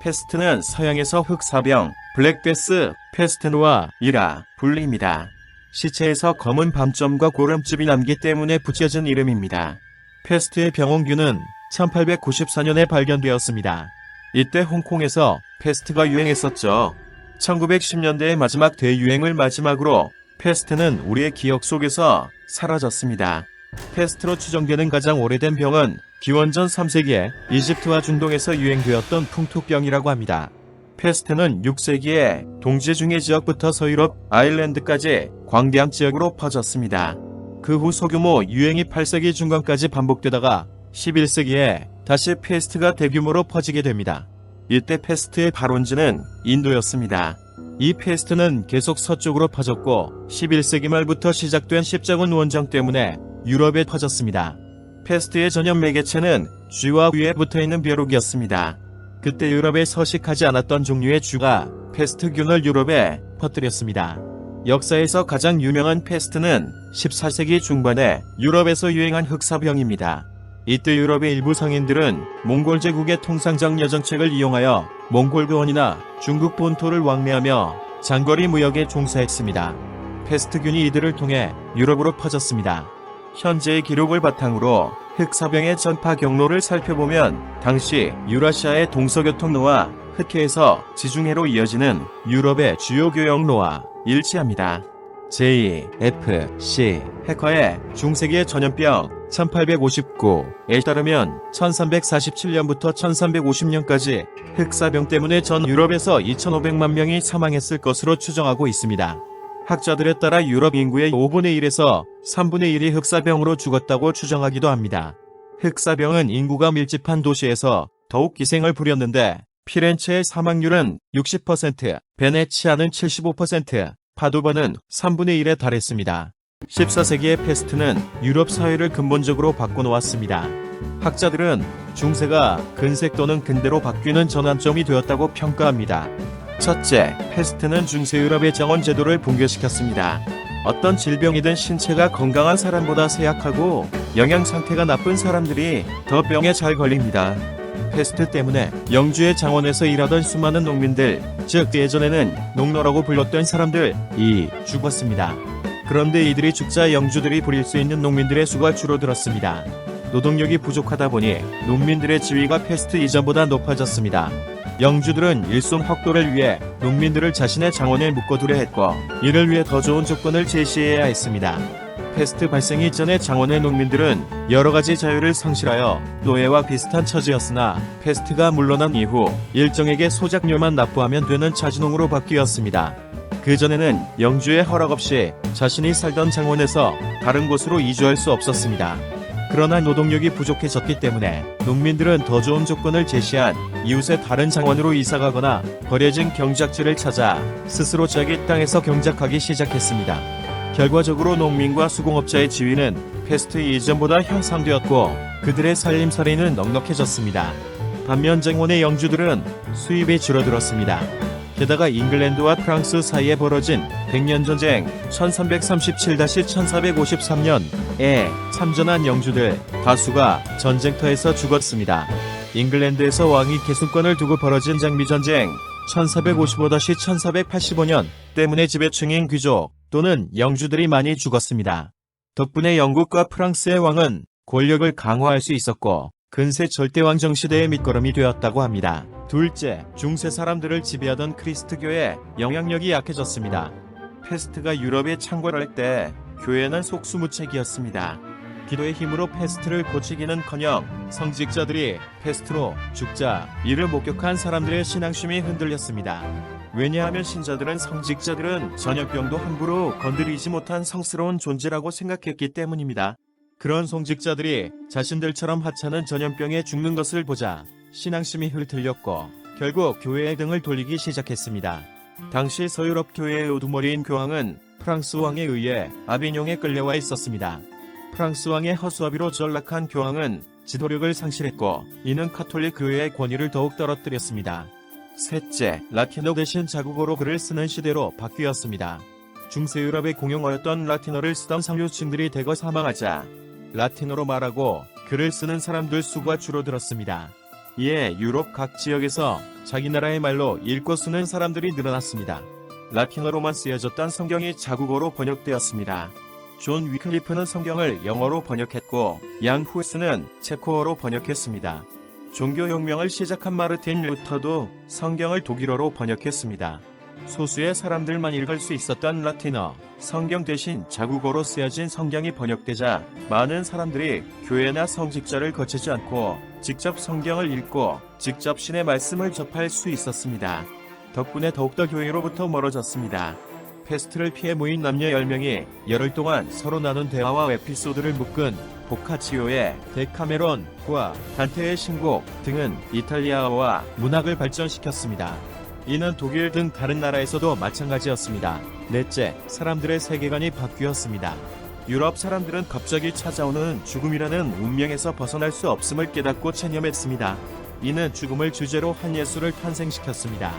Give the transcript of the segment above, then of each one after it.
패스트는 서양에서 흑사병, 블랙데스, 페스트노아이라 불립니다. 시체에서 검은 밤점과 고름집이 남기 때문에 붙여진 이름입니다. 패스트의 병원균은 1894년에 발견되었습니다. 이때 홍콩에서 패스트가 유행했었죠. 1910년대의 마지막 대유행을 마지막으로 패스트는 우리의 기억 속에서 사라졌습니다. 패스트로 추정되는 가장 오래된 병은 기원전 3세기에 이집트와 중동에서 유행되었던 풍토병이라고 합니다. 패스트는 6세기에 동지중해 지역부터 서유럽, 아일랜드까지 광대양 지역으로 퍼졌습니다. 그 후 소규모 유행이 8세기 중반까지 반복되다가 11세기에 다시 패스트가 대규모로 퍼지게 됩니다. 이때 패스트의 발원지는 인도였습니다. 이 패스트는 계속 서쪽으로 퍼졌고 11세기 말부터 시작된 십자군 원정 때문에 유럽에 퍼졌습니다. 패스트의 전염 매개체는 쥐와 위에 붙어있는 벼룩이었습니다. 그때 유럽에 서식하지 않았던 종류의 쥐가 패스트균을 유럽에 퍼뜨렸습니다. 역사에서 가장 유명한 패스트는 14세기 중반에 유럽에서 유행한 흑사병입니다. 이때 유럽의 일부 성인들은 몽골 제국의 통상적 여정책을 이용하여 몽골권이나 중국 본토를 왕래하며 장거리 무역에 종사했습니다. 패스트균이 이들을 통해 유럽으로 퍼졌습니다. 현재의 기록을 바탕으로 흑사병의 전파 경로를 살펴보면 당시 유라시아의 동서교통로와 흑해에서 지중해로 이어지는 유럽의 주요 교역로와 일치합니다. J.F.C. 해커의 중세기의 전염병 1859에 따르면 1347년부터 1350년까지 흑사병 때문에 전 유럽에서 2500만 명이 사망했을 것으로 추정하고 있습니다. 학자들에 따라 유럽 인구의 5분의 1에서 3분의 1이 흑사병으로 죽었다고 추정하기도 합니다. 흑사병은 인구가 밀집한 도시에서 더욱 기생을 부렸는데 피렌체의 사망률은 60%, 베네치아는 75%, 파도바는 3분의 1에 달했습니다. 14세기의 패스트는 유럽 사회를 근본적으로 바꿔놓았습니다. 학자들은 중세가 근세 또는 근대로 바뀌는 전환점이 되었다고 평가합니다. 첫째, 패스트는 중세 유럽의 정원 제도를 붕괴시켰습니다. 어떤 질병이든 신체가 건강한 사람보다 쇠약하고 영양 상태가 나쁜 사람들이 더 병에 잘 걸립니다. 패스트 때문에 영주의 장원에서 일하던 수많은 농민들, 즉 예전에는 농노라고 불렀던 사람들이 죽었습니다. 그런데 이들이 죽자 영주들이 부릴 수 있는 농민들의 수가 줄어들었습니다. 노동력이 부족하다 보니 농민들의 지위가 패스트 이전보다 높아졌습니다. 영주들은 일손 확보를 위해 농민들을 자신의 장원에 묶어두려 했고 이를 위해 더 좋은 조건을 제시해야 했습니다. 패스트 발생 이전의 장원의 농민들은 여러가지 자유를 상실하여 노예와 비슷한 처지였으나 패스트가 물러난 이후 일정에게 소작료만 납부하면 되는 자주농으로 바뀌었습니다. 그전에는 영주의 허락 없이 자신이 살던 장원에서 다른 곳으로 이주할 수 없었습니다. 그러나 노동력이 부족해졌기 때문에 농민들은 더 좋은 조건을 제시한 이웃의 다른 장원으로 이사가거나 버려진 경작지를 찾아 스스로 자기 땅에서 경작하기 시작했습니다. 결과적으로 농민과 수공업자의 지위는 패스트 이전보다 향상되었고 그들의 살림살이는 넉넉해졌습니다. 반면 장원의 영주들은 수입이 줄어들었습니다. 게다가 잉글랜드와 프랑스 사이에 벌어진 백년전쟁 1337-1453년에 참전한 영주들 다수가 전쟁터에서 죽었습니다. 잉글랜드에서 왕위 계승권을 두고 벌어진 장미전쟁 1455-1485년 때문에 지배층인 귀족 또는 영주들이 많이 죽었습니다. 덕분에 영국과 프랑스의 왕은 권력을 강화할 수 있었고 근세 절대왕 정시대의 밑거름이 되었다고 합니다. 둘째, 중세 사람들을 지배하던 크리스트교의 영향력이 약해졌습니다. 패스트가 유럽에 창궐할 때 교회는 속수무책이었습니다. 기도의 힘으로 패스트를 고치기는커녕 성직자들이 패스트로 죽자 이를 목격한 사람들의 신앙심이 흔들렸습니다. 왜냐하면 신자들은 성직자들은 전염병도 함부로 건드리지 못한 성스러운 존재라고 생각했기 때문입니다. 그런 성직자들이 자신들처럼 하찮은 전염병에 죽는 것을 보자 신앙심이 흐트렸고 결국 교회의 등을 돌리기 시작했습니다. 당시 서유럽 교회의 우두머리인 교황은 프랑스 왕에 의해 아비뇽에 끌려와 있었습니다. 프랑스 왕의 허수아비로 전락한 교황은 지도력을 상실했고 이는 카톨릭 교회의 권위를 더욱 떨어뜨렸습니다. 셋째, 라틴어 대신 자국어로 글을 쓰는 시대로 바뀌었습니다. 중세 유럽의 공용어였던 라틴어를 쓰던 상류층들이 대거 사망하자 라틴어로 말하고 글을 쓰는 사람들 수가 줄어들었습니다. 이에 유럽 각 지역에서 자기 나라의 말로 읽고 쓰는 사람들이 늘어났습니다. 라틴어로만 쓰여졌던 성경이 자국어로 번역되었습니다. 존 위클리프는 성경을 영어로 번역했고 양 후스는 체코어로 번역했습니다. 종교혁명을 시작한 마르틴 루터도 성경을 독일어로 번역했습니다. 소수의 사람들만 읽을 수 있었던 라틴어, 성경 대신 자국어로 쓰여진 성경이 번역되자 많은 사람들이 교회나 성직자를 거치지 않고 직접 성경을 읽고 직접 신의 말씀을 접할 수 있었습니다. 덕분에 더욱더 교회로부터 멀어졌습니다. 패스트를 피해 모인 남녀 10명이 열흘 동안 서로 나눈 대화와 에피소드를 묶은 보카치오의 데카메론과 단테의 신곡 등은 이탈리아어와 문학을 발전시켰습니다. 이는 독일 등 다른 나라에서도 마찬가지였습니다. 넷째, 사람들의 세계관이 바뀌었습니다. 유럽 사람들은 갑자기 찾아오는 죽음이라는 운명에서 벗어날 수 없음을 깨닫고 체념했습니다. 이는 죽음을 주제로 한 예술을 탄생시켰습니다.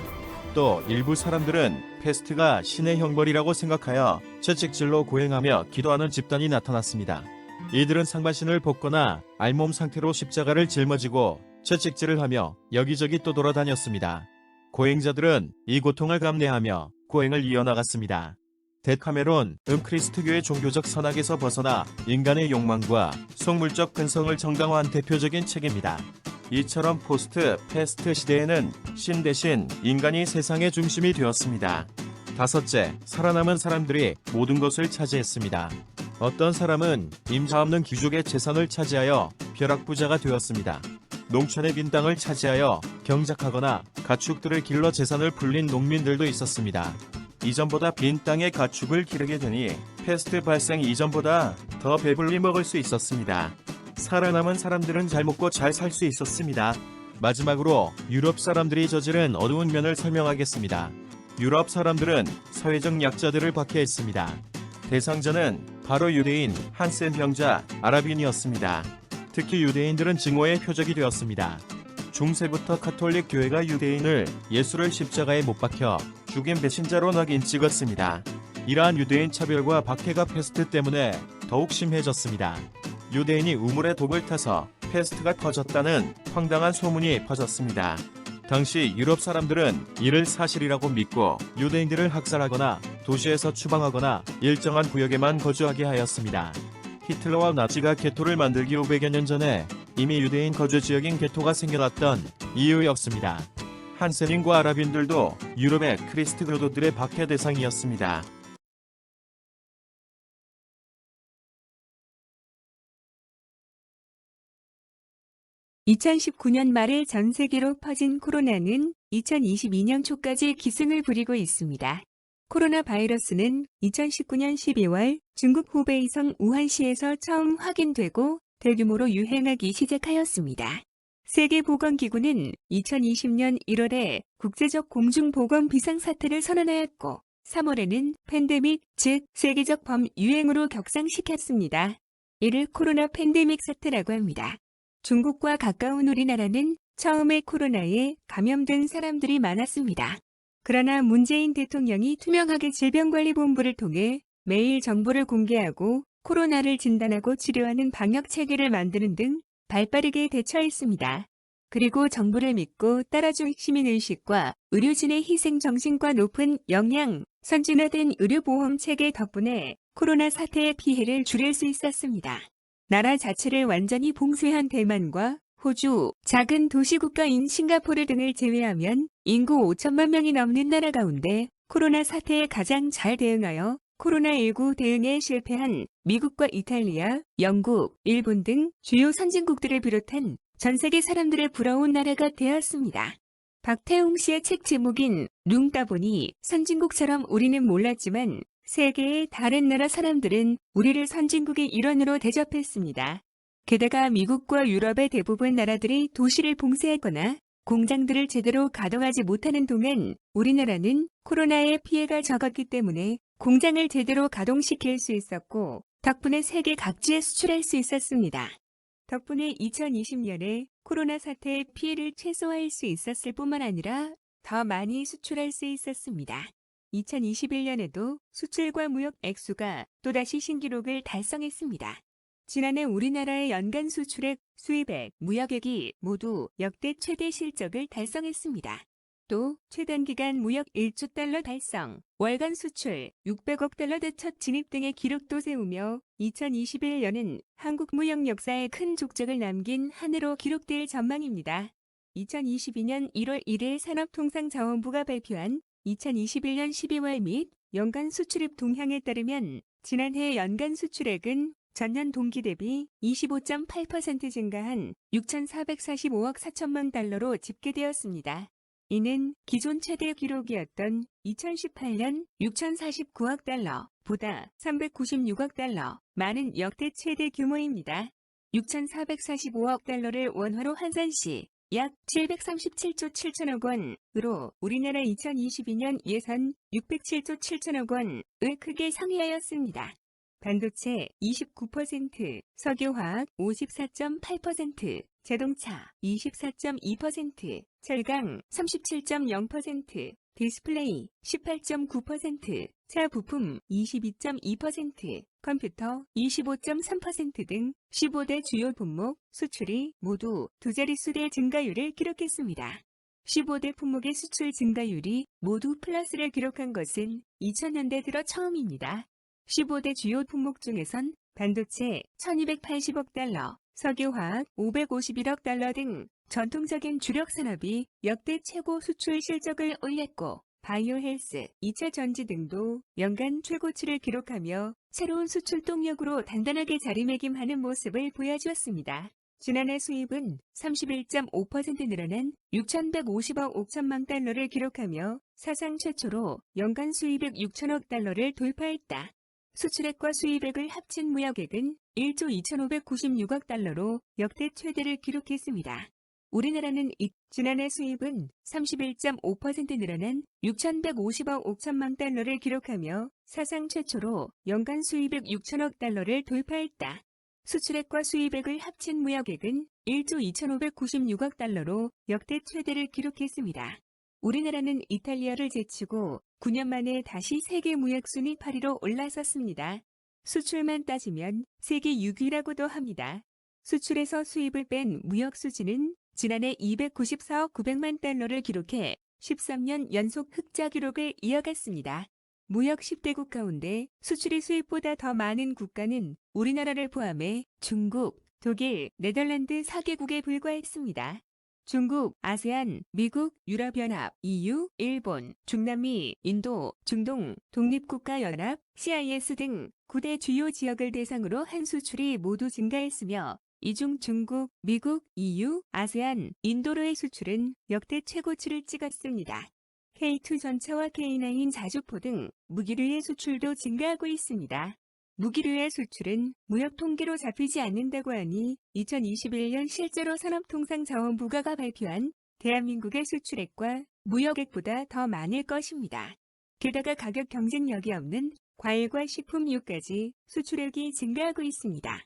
또 일부 사람들은 패스트가 신의 형벌이라고 생각하여 채찍질로 고행하며 기도하는 집단이 나타났습니다. 이들은 상반신을 벗거나 알몸 상태로 십자가를 짊어지고 채찍질을 하며 여기저기 또 돌아다녔습니다. 고행자들은 이 고통을 감내하며 고행을 이어나갔습니다. 데카메론, 크리스트교의 종교적 선악에서 벗어나 인간의 욕망과 속물적 근성을 정당화한 대표적인 책입니다. 이처럼 포스트 패스트 시대에는 신 대신 인간이 세상의 중심이 되었습니다. 다섯째, 살아남은 사람들이 모든 것을 차지했습니다. 어떤 사람은 임자 없는 귀족의 재산을 차지하여 벼락부자가 되었습니다. 농촌의 빈 땅을 차지하여 경작하거나 가축들을 길러 재산을 불린 농민들도 있었습니다. 이전보다 빈 땅에 가축을 기르게 되니 패스트 발생 이전보다 더 배불리 먹을 수 있었습니다. 살아남은 사람들은 잘 먹고 잘 살 수 있었습니다. 마지막으로 유럽 사람들이 저지른 어두운 면을 설명하겠습니다. 유럽 사람들은 사회적 약자들을 박해했습니다. 대상자는 바로 유대인, 한센 병자, 아랍인이었습니다. 특히 유대인들은 증오의 표적이 되었습니다. 중세부터 가톨릭 교회가 유대인을 예수를 십자가에 못 박혀 죽인 배신자로 낙인 찍었습니다. 이러한 유대인 차별과 박해가 패스트 때문에 더욱 심해졌습니다. 유대인이 우물에 독을 타서 패스트가 퍼졌다는 황당한 소문이 퍼졌습니다. 당시 유럽 사람들은 이를 사실이라고 믿고 유대인들을 학살하거나 도시에서 추방하거나 일정한 구역에만 거주하게 하였습니다. 히틀러와 나치가 게토를 만들기 500여 년 전에 이미 유대인 거주 지역인 게토가 생겨났던 이유였습니다. 한센인과 아랍인들도 유럽의 크리스트 교도들의 박해 대상이었습니다. 2019년 말에 전 세계로 퍼진 코로나는 2022년 초까지 기승을 부리고 있습니다. 코로나 바이러스는 2019년 12월 중국 후베이성 우한시에서 처음 확인되고 대규모로 유행하기 시작하였습니다. 세계보건기구는 2020년 1월에 국제적 공중보건 비상사태를 선언하였고 3월에는 팬데믹, 즉 세계적 범유행으로 격상시켰습니다. 이를 코로나 팬데믹 사태라고 합니다. 중국과 가까운 우리나라는 처음에 코로나에 감염된 사람들이 많았습니다. 그러나 문재인 대통령이 투명하게 질병관리본부를 통해 매일 정보를 공개하고 코로나를 진단하고 치료하는 방역체계를 만드는 등 발빠르게 대처했습니다. 그리고 정부를 믿고 따라줄 시민의식과 의료진의 희생정신과 높은 역량, 선진화된 의료보험체계 덕분에 코로나 사태의 피해를 줄일 수 있었습니다. 나라 자체를 완전히 봉쇄한 대만과 호주, 작은 도시국가인 싱가포르 등을 제외하면 인구 5천만 명이 넘는 나라 가운데 코로나 사태에 가장 잘 대응하여 코로나19 대응에 실패한 미국과 이탈리아, 영국, 일본 등 주요 선진국들을 비롯한 전 세계 사람들의 부러운 나라가 되었습니다. 박태웅 씨의 책 제목인 눈 따보니 선진국처럼 우리는 몰랐지만 세계의 다른 나라 사람들은 우리를 선진국의 일원으로 대접했습니다. 게다가 미국과 유럽의 대부분 나라들이 도시를 봉쇄하거나 공장들을 제대로 가동하지 못하는 동안 우리나라는 코로나의 피해가 적었기 때문에 공장을 제대로 가동시킬 수 있었고 덕분에 세계 각지에 수출할 수 있었습니다. 덕분에 2020년에 코로나 사태의 피해를 최소화할 수 있었을 뿐만 아니라 더 많이 수출할 수 있었습니다. 2021년에도 수출과 무역 액수가 또다시 신기록을 달성했습니다. 지난해 우리나라의 연간 수출액, 수입액, 무역액이 모두 역대 최대 실적을 달성했습니다. 또 최단기간 무역 1조 달러 달성, 월간 수출 600억 달러 대첫 진입 등의 기록도 세우며 2021년은 한국 무역 역사에 큰 족적을 남긴 한 해로 기록될 전망입니다. 2022년 1월 1일 산업통상자원부가 발표한 2021년 12월 및 연간 수출입 동향에 따르면 지난해 연간 수출액은 전년 동기 대비 25.8% 증가한 6,445억 4천만 달러로 집계되었습니다. 이는 기존 최대 기록이었던 2018년 6,049억 달러보다 396억 달러 많은 역대 최대 규모입니다. 6,445억 달러를 원화로 환산 시 약 737조 7천억 원으로 우리나라 2022년 예산 607조 7천억 원을 크게 상회하였습니다. 반도체 29%, 석유화학 54.8%, 자동차 24.2%, 철강 37.0%, 디스플레이 18.9%, 차 부품 22.2%, 컴퓨터 25.3% 등 15대 주요 품목 수출이 모두 두 자릿수의 증가율을 기록했습니다. 15대 품목의 수출 증가율이 모두 플러스를 기록한 것은 2000년대 들어 처음입니다. 15대 주요 품목 중에선 반도체 1280억 달러, 석유화학 551억 달러 등 전통적인 주력 산업이 역대 최고 수출 실적을 올렸고 바이오 헬스, 2차 전지 등도 연간 최고치를 기록하며 새로운 수출 동력으로 단단하게 자리매김하는 모습을 보여주었습니다. 지난해 수입은 31.5% 늘어난 6,150억 5천만 달러를 기록하며 사상 최초로 연간 수입액 6천억 달러를 돌파했다. 수출액과 수입액을 합친 무역액은 1조 2,596억 달러로 역대 최대를 기록했습니다. 우리나라는 지난해 수입은 31.5% 늘어난 6,150억 5천만 달러를 기록하며 사상 최초로 연간 수입액 6천억 달러를 돌파했다. 수출액과 수입액을 합친 무역액은 1조 2,596억 달러로 역대 최대를 기록했습니다. 우리나라는 이탈리아를 제치고 9년 만에 다시 세계 무역 순위 8위로 올라섰습니다. 수출만 따지면 세계 6위라고도 합니다. 수출에서 수입을 뺀 무역 수지는 지난해 294억 900만 달러를 기록해 13년 연속 흑자 기록을 이어갔습니다. 무역 10대국 가운데 수출이 수입보다 더 많은 국가는 우리나라를 포함해 중국, 독일, 네덜란드 4개국에 불과했습니다. 중국, 아세안, 미국, 유럽연합, EU, 일본, 중남미, 인도, 중동, 독립국가연합, CIS 등 9대 주요 지역을 대상으로 한 수출이 모두 증가했으며 이 중 중국, 미국, EU, 아세안, 인도로의 수출은 역대 최고치를 찍었습니다. K2 전차와 K9 자주포 등 무기류의 수출도 증가하고 있습니다. 무기류의 수출은 무역 통계로 잡히지 않는다고 하니 2021년 실제로 산업통상자원부가 발표한 대한민국의 수출액과 무역액보다 더 많을 것입니다. 게다가 가격 경쟁력이 없는 과일과 식품류까지 수출액이 증가하고 있습니다.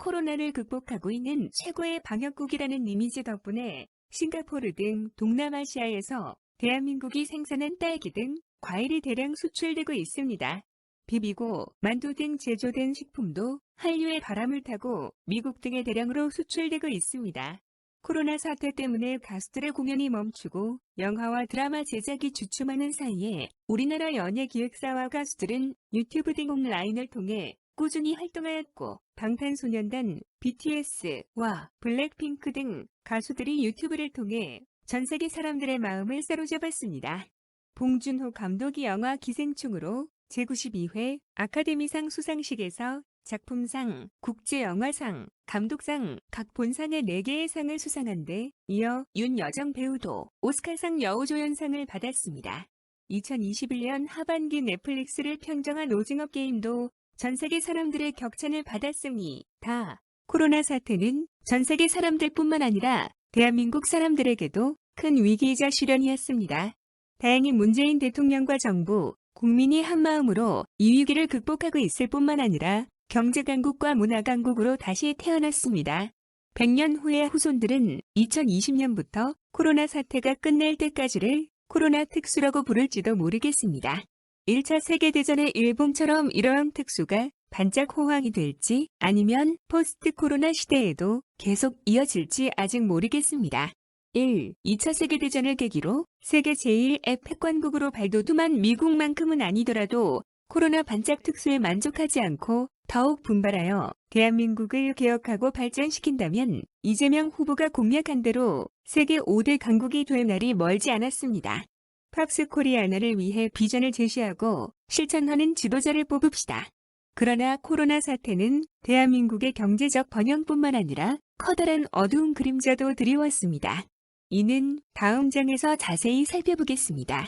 코로나를 극복하고 있는 최고의 방역국이라는 이미지 덕분에 싱가포르 등 동남아시아에서 대한민국이 생산한 딸기 등 과일이 대량 수출되고 있습니다. 비비고, 만두 등 제조된 식품도 한류의 바람을 타고 미국 등에 대량으로 수출되고 있습니다. 코로나 사태 때문에 가수들의 공연이 멈추고 영화와 드라마 제작이 주춤하는 사이에 우리나라 연예기획사와 가수들은 유튜브 등 온라인을 통해 꾸준히 활동하였고 방탄소년단, BTS와 블랙핑크 등 가수들이 유튜브를 통해 전 세계 사람들의 마음을 사로잡았습니다. 봉준호 감독이 영화 기생충으로 제92회 아카데미상 수상식에서 작품상, 국제영화상, 감독상 각 본상의 4개의 상을 수상한 데 이어 윤여정 배우도 오스카상 여우조연상을 받았습니다. 2021년 하반기 넷플릭스를 평정한 오징어 게임도 전 세계 사람들의 격찬을 받았습니다. 코로나 사태는 전 세계 사람들뿐만 아니라 대한민국 사람들에게도 큰 위기이자 시련이었습니다. 다행히 문재인 대통령과 정부, 국민이 한마음으로 이 위기를 극복하고 있을 뿐만 아니라 경제강국과 문화강국으로 다시 태어났습니다. 100년 후의 후손들은 2020년부터 코로나 사태가 끝날 때까지를 코로나 특수라고 부를지도 모르겠습니다. 1차 세계대전의 일본처럼 이러한 특수가 반짝 호황이 될지 아니면 포스트 코로나 시대에도 계속 이어질지 아직 모르겠습니다. 1. 2차 세계대전을 계기로 세계 제1의 패권국으로 발돋움한 미국만큼은 아니더라도 코로나 반짝 특수에 만족하지 않고 더욱 분발하여 대한민국을 개혁하고 발전시킨다면 이재명 후보가 공약한 대로 세계 5대 강국이 될 날이 멀지 않았습니다. 팍스코리아나를 위해 비전을 제시하고 실천하는 지도자를 뽑읍시다. 그러나 코로나 사태는 대한민국의 경제적 번영뿐만 아니라 커다란 어두운 그림자도 드리웠습니다. 이는 다음 장에서 자세히 살펴보겠습니다.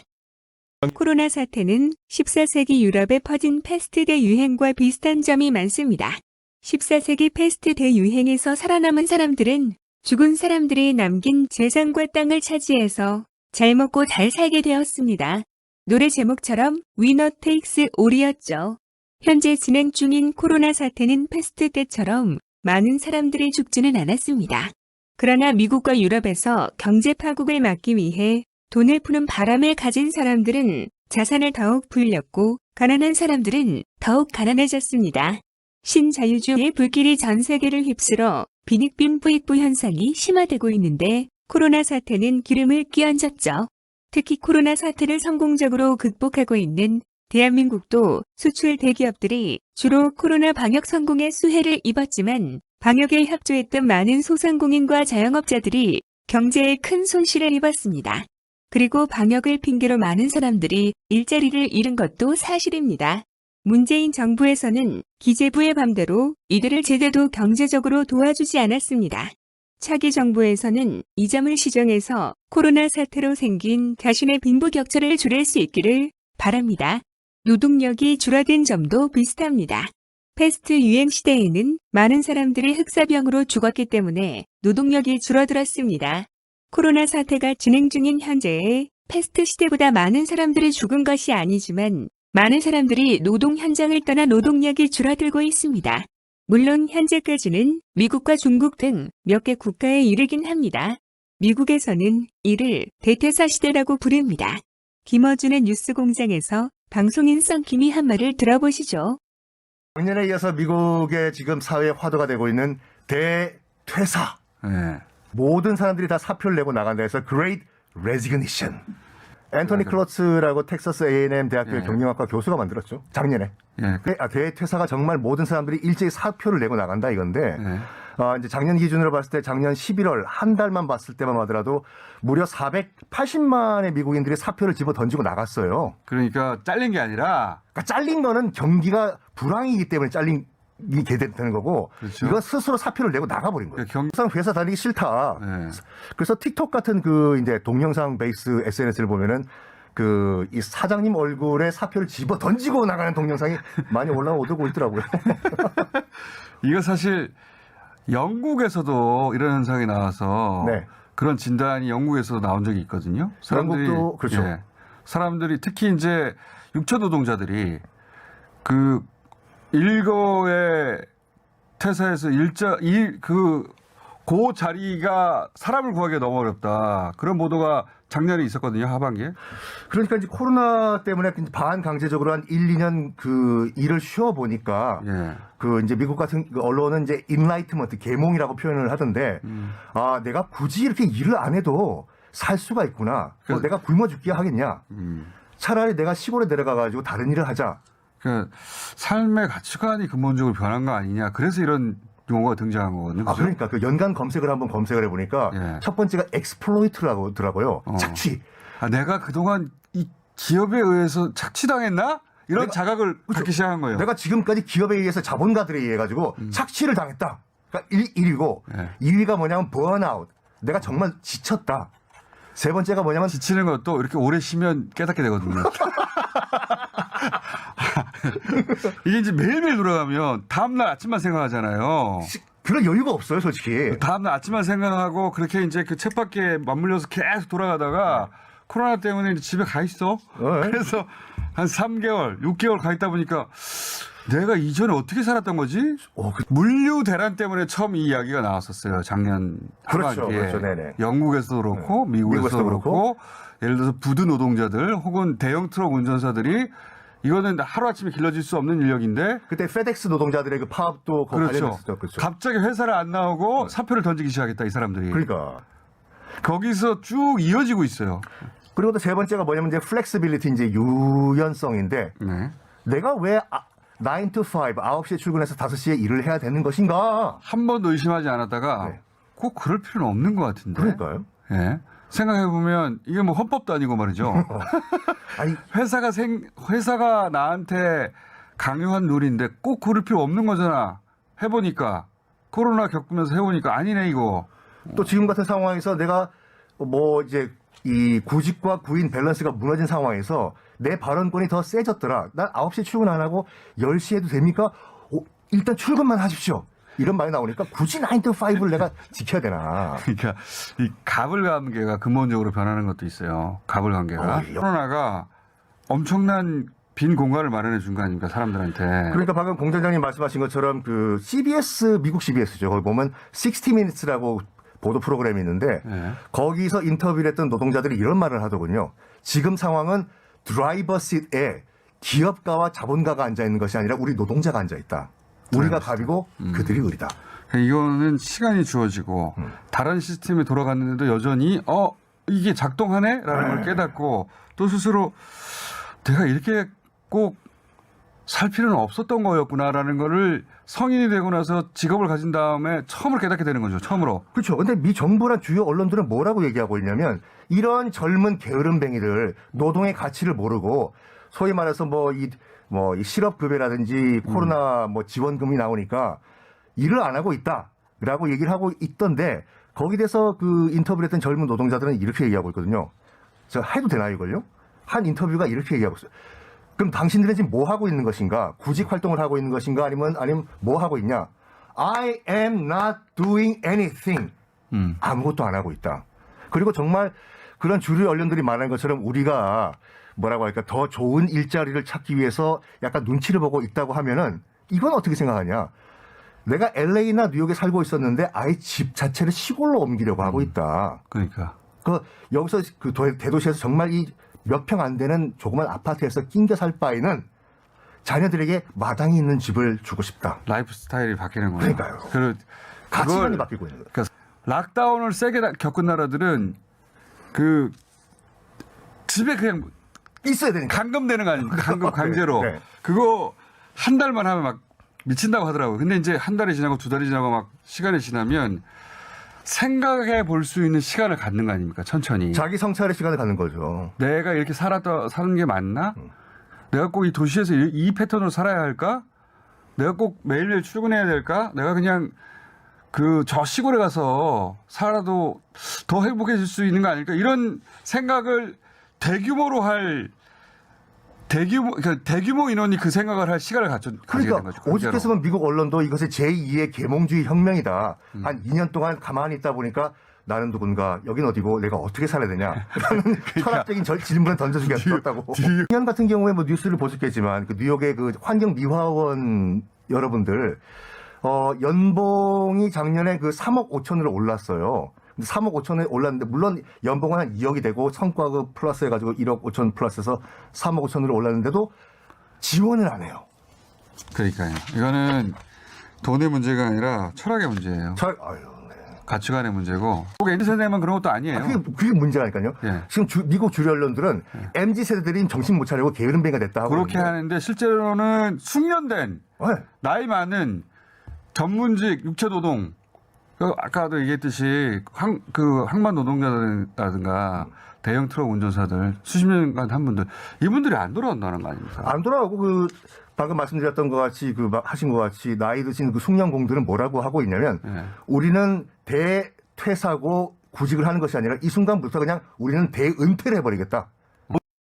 코로나 사태는 14세기 유럽에 퍼진 패스트 대유행과 비슷한 점이 많습니다. 14세기 패스트 대유행에서 살아남은 사람들은 죽은 사람들이 남긴 재산과 땅을 차지해서 잘 먹고 잘 살게 되었습니다. 노래 제목처럼 위너 테이크스 올이었죠. 현재 진행 중인 코로나 사태는 패스트 때처럼 많은 사람들이 죽지는 않았습니다. 그러나 미국과 유럽에서 경제 파국을 막기 위해 돈을 푸는 바람을 가진 사람들은 자산을 더욱 불렸고 가난한 사람들은 더욱 가난해졌습니다. 신자유주의의 불길이 전 세계를 휩쓸어 빈익빈 부익부 현상이 심화되고 있는데 코로나 사태는 기름을 끼얹었죠. 특히 코로나 사태를 성공적으로 극복하고 있는 대한민국도 수출 대기업들이 주로 코로나 방역 성공에 수혜를 입었지만 방역에 협조했던 많은 소상공인과 자영업자들이 경제에 큰 손실을 입었습니다. 그리고 방역을 핑계로 많은 사람들이 일자리를 잃은 것도 사실입니다. 문재인 정부에서는 기재부의 맘대로 이들을 제대로 경제적으로 도와주지 않았습니다. 차기 정부에서는 이 점을 시정해서 코로나 사태로 생긴 자신의 빈부격차를 줄일 수 있기를 바랍니다. 노동력이 줄어든 점도 비슷합니다. 패스트 유행 시대에는 많은 사람들이 흑사병으로 죽었기 때문에 노동력이 줄어들었습니다. 코로나 사태가 진행 중인 현재의 패스트 시대보다 많은 사람들이 죽은 것이 아니지만 많은 사람들이 노동 현장을 떠나 노동력이 줄어들고 있습니다. 물론 현재까지는 미국과 중국 등 몇 개 국가에 이르긴 합니다. 미국에서는 이를 대퇴사 시대라고 부릅니다. 김어준의 뉴스공장에서 방송인 썬킴이 한 말을 들어보시죠. 작년에 이어서 미국의 지금 사회 화두가 되고 있는 대퇴사. 네. 모든 사람들이 다 사표를 내고 나간다 해서 Great Resignation. 앤토니 클로츠라고 텍사스 A&M 대학교 예. 경영학과 교수가 만들었죠. 작년에. 예. 대퇴사가 정말 모든 사람들이 일제히 사표를 내고 나간다 이건데 네. 이제 작년 기준으로 봤을 때 작년 11월 한 달만 봤을 때만 하더라도 무려 480만의 미국인들이 사표를 집어 던지고 나갔어요. 그러니까 잘린 게 아니라 그러니까 잘린 거는 경기가 불황이기 때문에 잘린 게 되는 거고 그렇죠. 이건 스스로 사표를 내고 나가버린 거예요. 그러니까 회사 다니기 싫다. 네. 그래서 틱톡 같은 그 이제 동영상 베이스 SNS를 보면은 그 이 사장님 얼굴에 사표를 집어 던지고 나가는 동영상이 많이 올라오고 있더라고요. 이거 사실 영국에서도 이런 현상이 나와서 네. 그런 진단이 영국에서도 나온 적이 있거든요. 영국도 그렇죠. 사람들이 특히 이제 육체 노동자들이 그 일거에 퇴사해서 그 자리가 사람을 구하기가 너무 어렵다. 그런 보도가 작년에 있었거든요, 하반기에. 그러니까 이제 코로나 때문에 반강제적으로 한 1, 2년 그 일을 쉬어 보니까 예. 그 이제 미국 같은 그 언론은 이제 인라이트먼트 계몽이라고 표현을 하던데 아, 내가 굳이 이렇게 일을 안 해도 살 수가 있구나. 내가 굶어 죽기 하겠냐. 차라리 내가 시골에 내려가 가지고 다른 일을 하자. 그 삶의 가치관이 근본적으로 변한 거 아니냐. 그래서 이런 용어가 등장한 거거든요. 아, 그러니까 그 연관 검색을 한번 검색을 해보니까 예. 첫 번째가 exploit라고 하더라고요. 착취. 아, 내가 그동안 이 기업에 의해서 착취당했나? 이런 자각을 갖기 시작한 거예요. 내가 지금까지 기업에 의해서 자본가들에 의해 가지고 착취를 당했다. 그러니까 1위고 예. 2위가 뭐냐면 번아웃. 내가 정말 지쳤다. 세 번째가 뭐냐면 지치는 것도 이렇게 오래 쉬면 깨닫게 되거든요. 이게 이제 매일매일 돌아가면 다음날 아침만 생각하잖아요. 그런 여유가 없어요, 솔직히. 다음날 아침만 생각하고 그렇게 이제 그 쳇바퀴에 맞물려서 계속 돌아가다가 코로나 때문에 이제 집에 가 있어. 그래서 한 3개월, 6개월 가 있다 보니까 내가 이전에 어떻게 살았던 거지? 물류 대란 때문에 처음 이 이야기가 나왔었어요. 작년 그렇죠, 하반기에. 그렇죠, 네네. 영국에서도 그렇고 미국에서도 그렇고 예를 들어서 부두 노동자들 혹은 대형 트럭 운전사들이 이거는 하루아침에 길러질 수 없는 인력인데 그때 페덱스 노동자들의 그 파업도 거기 그렇죠. 관련됐었죠. 그렇죠. 갑자기 회사를 안 나오고 사표를 던지기 시작했다 이 사람들이. 그러니까. 거기서 쭉 이어지고 있어요. 그리고 또 세 번째가 뭐냐면 이제 플렉시빌리티 이제 유연성인데 네. 내가 왜 9 to 5, 9시에 출근해서 5시에 일을 해야 되는 것인가? 한 번도 의심하지 않았다가 네. 꼭 그럴 필요는 없는 것 같은데. 그러니까요. 예. 생각해보면 이게 뭐 헌법도 아니고 말이죠. 아니, 회사가 나한테 강요한 룰인데 꼭 그럴 필요 없는 거잖아. 해보니까 코로나 겪으면서 해보니까 아니네 이거. 또 지금 같은 상황에서 내가 뭐 이제 이 구직과 구인 밸런스가 무너진 상황에서 내 발언권이 더 세졌더라. 난 9시에 출근 안 하고 10시에 해도 됩니까? 일단 출근만 하십시오. 이런 말이 나오니까 굳이 9 to 5를 내가 지켜야 되나. 그러니까 이 갑을 관계가 근본적으로 변하는 것도 있어요. 갑을 관계가. 코로나가 엄청난 빈 공간을 마련해 준 거 아닙니까 사람들한테. 그러니까 방금 공장장님 말씀하신 것처럼 그 CBS, 미국 CBS죠. 거기 보면 60 Minutes라고 보도 프로그램이 있는데 네. 거기서 인터뷰를 했던 노동자들이 이런 말을 하더군요. 지금 상황은 드라이버 시트에 기업가와 자본가가 앉아 있는 것이 아니라 우리 노동자가 앉아 있다. 우리가 갑이고 그들이 을이다. 이거는 시간이 주어지고 다른 시스템에 돌아갔는데도 여전히 이게 작동하네라는 걸 깨닫고 또 스스로 내가 이렇게 꼭 살 필요는 없었던 거였구나라는 거를 성인이 되고 나서 직업을 가진 다음에 처음으로 깨닫게 되는 거죠. 처음으로. 그렇죠. 근데 미 정부랑 주요 언론들은 뭐라고 얘기하고 있냐면 이런 젊은 게으름뱅이들 노동의 가치를 모르고 소위 말해서 이 실업급여라든지 코로나 지원금이 나오니까 일을 안 하고 있다라고 얘기를 하고 있던데 거기에 대해서 그 인터뷰를 했던 젊은 노동자들은 이렇게 얘기하고 있거든요. 저 해도 되나요, 이걸요? 한 인터뷰가 이렇게 얘기하고 있어요. 그럼 당신들은 지금 뭐 하고 있는 것인가? 구직 활동을 하고 있는 것인가? 아니면 뭐 하고 있냐? I am not doing anything. 아무것도 안 하고 있다. 그리고 정말 그런 주류 언론들이 말하는 것처럼 우리가 뭐라고 할까 더 좋은 일자리를 찾기 위해서 약간 눈치를 보고 있다고 하면은 이건 어떻게 생각하냐? 내가 LA나 뉴욕에 살고 있었는데 아예 집 자체를 시골로 옮기려고 하고 있다. 그러니까. 여기서 그 대도시에서 정말 이 몇 평 안 되는 조그만 아파트에서 낑겨 살 바에는 자녀들에게 마당이 있는 집을 주고 싶다. 라이프 스타일이 바뀌는 거예요. 그러니까요. 가치관이 바뀌고 있는 거예요. 그러니까 락다운을 세게 겪은 나라들은 그 집에 그냥 있어야 되니까. 감금되는 거 아닙니까? 감금 강제로. 네. 그거 한 달만 하면 막 미친다고 하더라고요. 근데 이제 한 달이 지나고 두 달이 지나고 막 시간이 지나면 생각해 볼 수 있는 시간을 갖는 거 아닙니까? 천천히. 자기 성찰의 시간을 갖는 거죠. 내가 이렇게 사는 게 맞나? 내가 꼭 이 도시에서 이 패턴으로 살아야 할까? 내가 꼭 매일매일 출근해야 될까? 내가 그냥 저 시골에 가서 살아도 더 행복해질 수 있는 거 아닐까? 이런 생각을 대규모 인원이 그 생각을 할 시간을 가지게 되는 그러니까 거죠. 오죽했으면 미국 언론도 이것을 제2의 계몽주의 혁명이다. 한 2년 동안 가만히 있다 보니까 나는 누군가, 여긴 어디고, 내가 어떻게 살아야 되냐. 라는 철학적인 질문을 던져주게 했다고. 2년 같은 경우에 뉴스를 보셨겠지만 그 뉴욕의 그 환경미화원 여러분들 연봉이 작년에 그 3억 5천으로 올랐어요. 3억 5천에 올랐는데 물론 연봉은 한 2억이 되고 성과급 플러스 해가지고 1억 5천 플러스해서 3억 5천으로 올랐는데도 지원을 안 해요. 그러니까요. 이거는 돈의 문제가 아니라 철학의 문제예요. 가치관의 문제고 꼭 MZ세대만 그런 것도 아니에요. 그게 문제라니까요. 예. 지금 미국 주류 언론들은 MZ세대들이 정신 못 차리고 게으름뱅이가 됐다 하고 그렇게 하는데 실제로는 숙련된 나이 많은 전문직 육체노동 아까도 얘기했듯이 항만 노동자라든가 대형 트럭 운전사들 수십 년간 한 분들 이분들이 안 돌아온다는 거 아닙니까? 안 돌아오고 방금 말씀드렸던 것 같이 하신 것 같이 나이 드신 그 숙련공들은 뭐라고 하고 있냐면 우리는 대퇴사고 구직을 하는 것이 아니라 이 순간부터 그냥 우리는 대은퇴를 해버리겠다.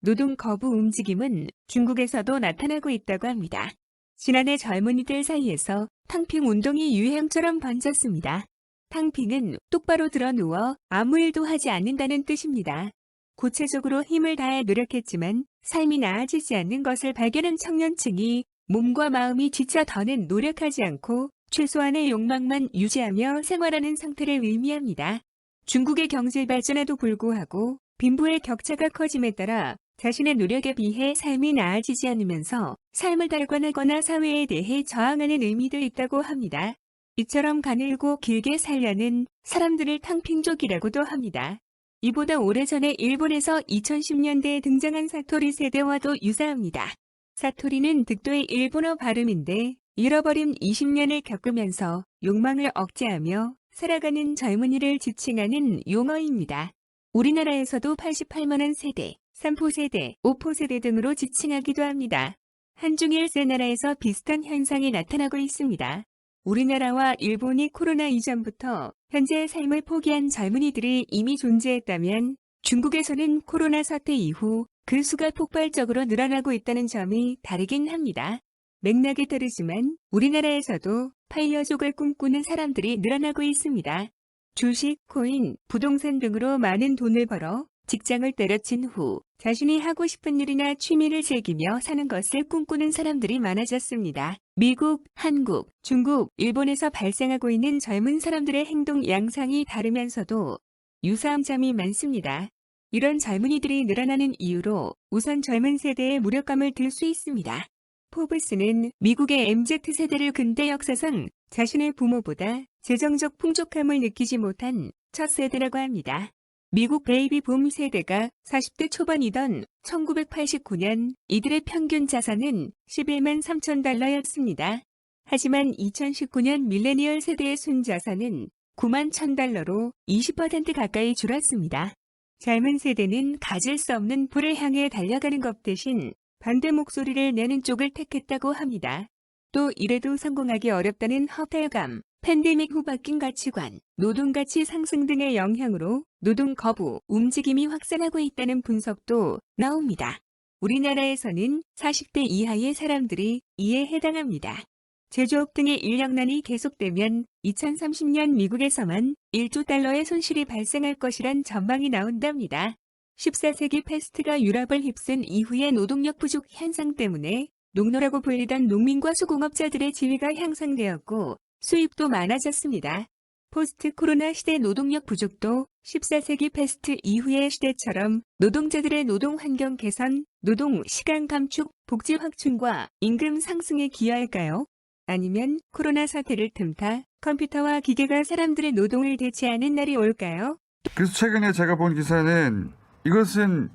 노동 거부 움직임은 중국에서도 나타나고 있다고 합니다. 지난해 젊은이들 사이에서 탕핑 운동이 유행처럼 번졌습니다. 탕핑은 똑바로 드러 누워 아무 일도 하지 않는다는 뜻입니다. 구체적으로 힘을 다해 노력했지만 삶이 나아지지 않는 것을 발견한 청년층이 몸과 마음이 지쳐 더는 노력하지 않고 최소한의 욕망만 유지하며 생활하는 상태를 의미합니다. 중국의 경제 발전에도 불구하고 빈부의 격차가 커짐에 따라 자신의 노력에 비해 삶이 나아지지 않으면서 삶을 달관하거나 사회에 대해 저항하는 의미도 있다고 합니다. 이처럼 가늘고 길게 살려는 사람들을 탕핑족이라고도 합니다. 이보다 오래전에 일본에서 2010년대에 등장한 사토리 세대와도 유사합니다. 사토리는 득도의 일본어 발음인데 잃어버린 20년을 겪으면서 욕망을 억제하며 살아가는 젊은이를 지칭하는 용어입니다. 우리나라에서도 88만원 세대, 3포 세대, 5포 세대 등으로 지칭하기도 합니다. 한중 일세 나라에서 비슷한 현상이 나타나고 있습니다. 우리나라와 일본이 코로나 이전부터 현재의 삶을 포기한 젊은이들이 이미 존재했다면 중국에서는 코로나 사태 이후 그 수가 폭발적으로 늘어나고 있다는 점이 다르긴 합니다. 맥락에 따르지만 우리나라에서도 파이어족을 꿈꾸는 사람들이 늘어나고 있습니다. 주식, 코인, 부동산 등으로 많은 돈을 벌어 직장을 때려친 후 자신이 하고 싶은 일이나 취미를 즐기며 사는 것을 꿈꾸는 사람들이 많아졌습니다. 미국, 한국, 중국, 일본에서 발생하고 있는 젊은 사람들의 행동 양상이 다르면서도 유사한 점이 많습니다. 이런 젊은이들이 늘어나는 이유로 우선 젊은 세대의 무력감을 들 수 있습니다. 포브스는 미국의 MZ세대를 근대 역사상 자신의 부모보다 재정적 풍족함을 느끼지 못한 첫 세대라고 합니다. 미국 베이비붐 세대가 40대 초반이던 1989년 이들의 평균 자산은 11만 3천 달러였습니다. 하지만 2019년 밀레니얼 세대의 순자산은 9만 1천 달러로 20% 가까이 줄었습니다. 젊은 세대는 가질 수 없는 부를 향해 달려가는 것 대신 반대 목소리를 내는 쪽을 택했다고 합니다. 또 이래도 성공하기 어렵다는 허탈감, 팬데믹 후 바뀐 가치관, 노동가치 상승 등의 영향으로 노동 거부, 움직임이 확산하고 있다는 분석도 나옵니다. 우리나라에서는 40대 이하의 사람들이 이에 해당합니다. 제조업 등의 인력난이 계속되면 2030년 미국에서만 1조 달러의 손실이 발생할 것이란 전망이 나온답니다. 14세기 패스트가 유럽을 휩쓴 이후의 노동력 부족 현상 때문에 농노라고 불리던 농민과 수공업자들의 지위가 향상되었고 수입도 많아졌습니다. 포스트 코로나 시대 노동력 부족도 14세기 패스트 이후의 시대처럼 노동자들의 노동 환경 개선, 노동 시간 감축, 복지 확충과 임금 상승에 기여할까요? 아니면 코로나 사태를 틈타 컴퓨터와 기계가 사람들의 노동을 대체하는 날이 올까요? 그래서 최근에 제가 본 기사는 이것은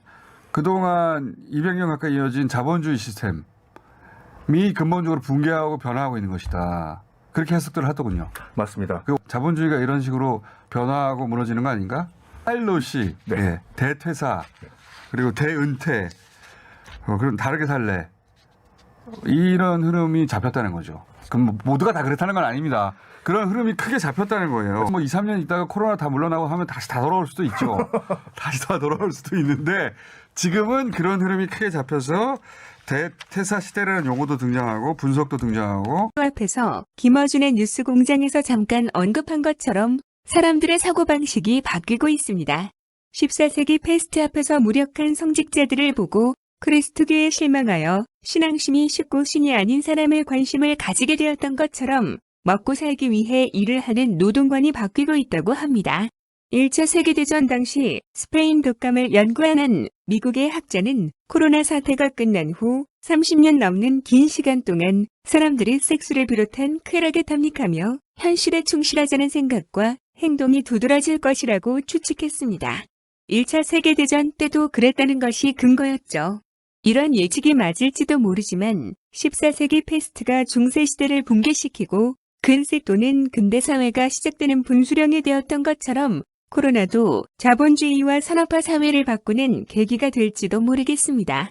그동안 200년 가까이 이어진 자본주의 시스템이 근본적으로 붕괴하고 변화하고 있는 것이다. 그렇게 해석들을 하더군요. 맞습니다. 그 자본주의가 이런 식으로 변화하고 무너지는 거 아닌가? 파일럿이 네. 예, 대퇴사 그리고 대은퇴 그럼 다르게 살래 이런 흐름이 잡혔다는 거죠. 그럼 뭐 모두가 다 그렇다는 건 아닙니다. 그런 흐름이 크게 잡혔다는 거예요. 뭐 2, 3년 있다가 코로나 다 물러나고 하면 다시 다 돌아올 수도 있죠. 다시 다 돌아올 수도 있는데 지금은 그런 흐름이 크게 잡혀서 대퇴사 시대라는 용어도 등장하고 분석도 등장하고 앞에서 김어준의 뉴스 공장에서 잠깐 언급한 것처럼 사람들의 사고방식이 바뀌고 있습니다. 14세기 패스트 앞에서 무력한 성직자들을 보고 그리스도교에 실망하여 신앙심이 쉽고 신이 아닌 사람의 관심을 가지게 되었던 것처럼 먹고 살기 위해 일을 하는 노동관이 바뀌고 있다고 합니다. 1차 세계대전 당시 스페인 독감을 연구하는 미국의 학자는 코로나 사태가 끝난 후 30년 넘는 긴 시간 동안 사람들이 섹스를 비롯한 쾌락에 탐닉하며 현실에 충실하자는 생각과 행동이 두드러질 것이라고 추측했습니다. 1차 세계대전 때도 그랬다는 것이 근거였죠. 이런 예측이 맞을지도 모르지만 14세기 패스트가 중세시대를 붕괴시키고 근세 또는 근대사회가 시작되는 분수령이 되었던 것처럼 코로나도 자본주의와 산업화 사회를 바꾸는 계기가 될지도 모르겠습니다.